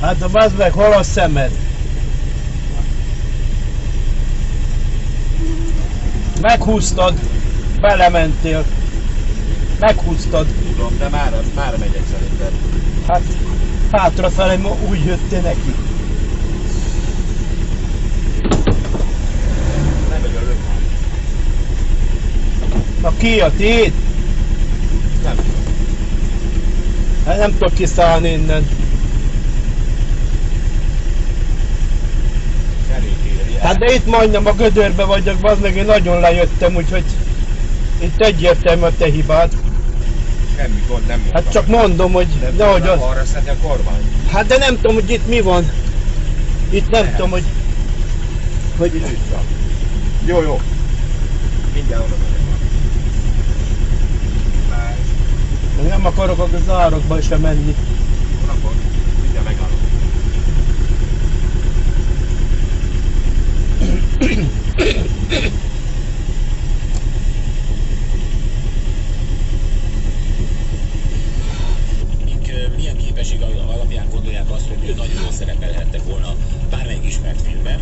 Hát a bazd meg, hol a szemed? Meghúztad, belementél. Meghúztad. Tudom, de már megyek szerinted. Hát hátrafele ma úgy jöttél neki. Nem örülök. Na ki a tiéd? Nem tudom. Hát nem tudok kiszállni innen. Kerékére. Hát de itt majdnem a gödörbe vagyok, bazd meg, én nagyon lejöttem, úgyhogy itt egyértelmű a te hibád. Semmi gond, nem mondtam. Hát csak mondom, hogy nehogy az... Arra szedni a kormány. Hát de nem tudom, hogy itt mi van. Itt nem tudom, hogy... Időszak. Jó. Mindjárt oda megyek. Nem akarok a zárokba sem menni. Akkor mindjárt megállok. Milyen képesség alapján gondolják azt, hogy nagyon jól szerepelhettek volna bármelyik ismert filmben?